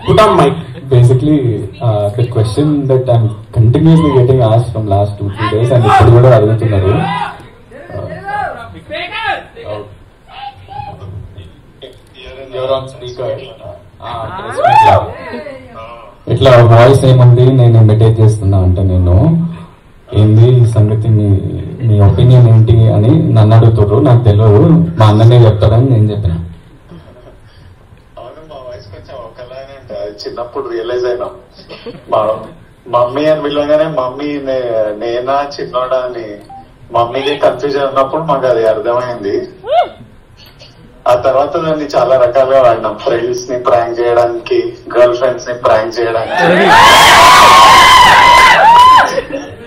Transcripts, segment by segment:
Put on mic. Basically, the question that I'm continuously getting asked from last 2-3 days, and ఇప్పుడు కూడా అడుగుతున్నారు. You're on speaker. ఇట్లా voice ఏముంది, నేను imitate చేస్తున్నా అంటే నేను ఏంది ఈ సంగతి, మీ ఒపీనియన్ ఏంటి అని నన్ను అడుగుతారు. నాకు తెలియదు, మా అన్ననే చెప్తాడని నేను చెప్పిన. చిన్నప్పుడు రియలైజ్ అయినా మా మమ్మీ అని పిలవగానే మమ్మీ నేనా చిన్నోడా అని మమ్మీకి కన్ఫ్యూజన్ ఉన్నప్పుడు మాకు అది అర్థమైంది. ఆ తర్వాత దాన్ని చాలా రకాలుగా వాడినాం. ఫ్రెండ్స్ ని ప్రాంక్ చేయడానికి, గర్ల్ ఫ్రెండ్స్ ని ప్రాంక్ చేయడానికి.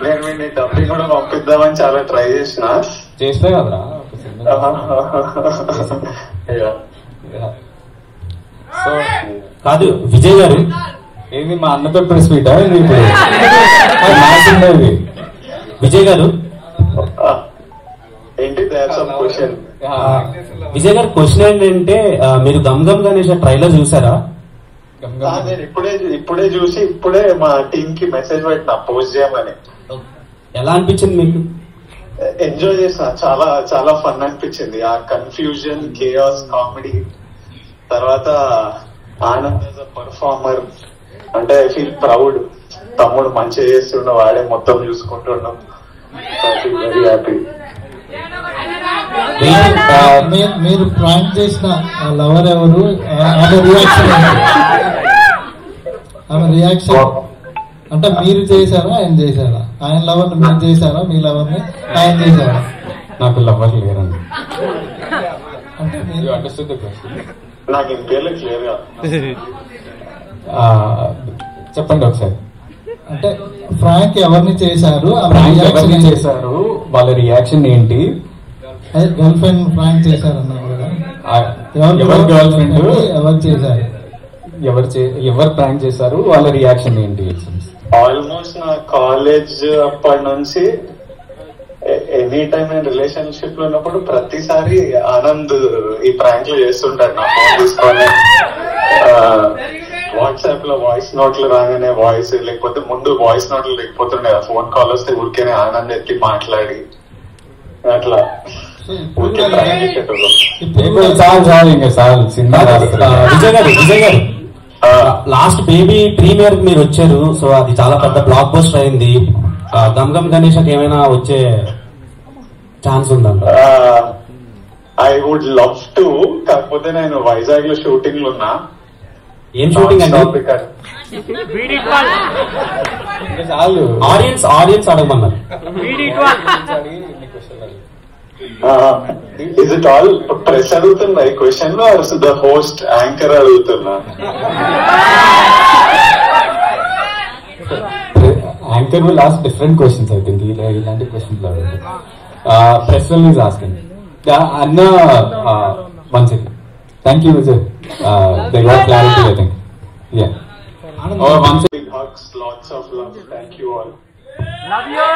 నేను మీ డబ్బింగ్ కూడా పంపిద్దామని చాలా ట్రై చేస్తా కదరా. సో కాదు విజయ్ గారు, ఏది మా అన్నతో ప్రెస్ మీటా విజయ్ గారు ఏంటి క్వశ్చన్? విజయ్ గారు క్వశ్చన్ ఏంటంటే, మీరు గమ్ గమ్ గణేష్ ట్రైలర్ చూసారా? నేను ఇప్పుడే చూసి ఇప్పుడే మా టీమ్ కి మెసేజ్ పెట్టినా పోస్ట్ చేయమని. ఎలా అనిపించింది మీకు? ఎంజాయ్ చేసిన, చాలా చాలా ఫన్ అనిపించింది. ఆ కన్ఫ్యూజన్, కేయాస్, కామెడీ, తర్వాత ఆనంద్ యాజ్ అ పర్ఫార్మర్. అంటే ఐ ఫీల్ ప్రౌడ్. తమ్ముడు మంచిగా చేస్తుండ, వాడే మొత్తం చూసుకుంటున్నాం. Very happy. మీరు ప్రాంక్ చేసిన లవర్ ఎవరు? ఆమె రియాక్షన్ అంటే మీరు చేశారా, ఆయన చేశారా? ఆయన లవర్ మీరు చేశారా, మీ లవర్ ని ఆయన చేశారా? నాకు లవర్ లేరండి. అంటే మీరు అండర్స్టూడ్ ద క్వశ్చన్. నాకు ఇంకేళ్ళ క్లియర్ గా చెప్పండి ఒకసారి. అంటే ఫ్రాంక్ ఎవరిని చేశారు, ఎవరిని చేశారు, వాళ్ళ రియాక్షన్ ఏంటి? గర్ల్ ఫ్రెండ్ ఫ్రాంక్ చేశారన్నారు కదా, ఎవరు గర్ల్ ఫ్రెండ్, ఎవరు చేశారు, ఎవరు ప్రాంక్ చేశారు, వాళ్ళ రియాక్షన్ ఏంటి? ఆల్మోస్ట్ నా కాలేజ్ అప్పటి నుంచి ఎనీ టైం నేను రిలేషన్షిప్ లో ఉన్నప్పుడు ప్రతిసారి ఆనంద్ ఈ ప్రాంక్ లో చేస్తుంటాడు. నా ఫోన్ తీసుకొని వాట్సాప్ లో వాయిస్ నోట్లు రాగానే వాయిస్, లేకపోతే ముందు వాయిస్ నోట్లు లేకపోతుండే, ఫోన్ కాల్ వస్తే ఊరికేనే ఆనంద్ ఎత్తి మాట్లాడి అట్లా ఊరికే ప్రాంక్ చేసేటోళ్ళు. విజయ్ గారు లాస్ట్ బేబీ ప్రీమియర్ మీరు వచ్చారు. సో అది చాలా పెద్ద బ్లాక్ బస్టర్ అయింది. గమ్ గమ్ గణేష్ ఏమైనా వచ్చే ఛాన్స్ ఉందంట? I would love to. కాకపోతే నేను వైజాగ్ లో షూటింగ్ లో ఉన్నా. ఏం షూటింగ్ అండి? ఆడియన్స్ అడగమన్నారు. ఇస్ ఇట్ ఆల్ ప్రెస్ అడుగుతున్నా ఈ క్వశ్చన్ లో, ద హోస్ట్ యాంకర్ అడుగుతున్నా? Anchor will ask different questions, I think. ఇలాంటి questions press will is asking. Anna, one second. Thank you, Vijay. They got clarity, I think. Yeah. Big hugs, lots of love. Thank you all. Love you.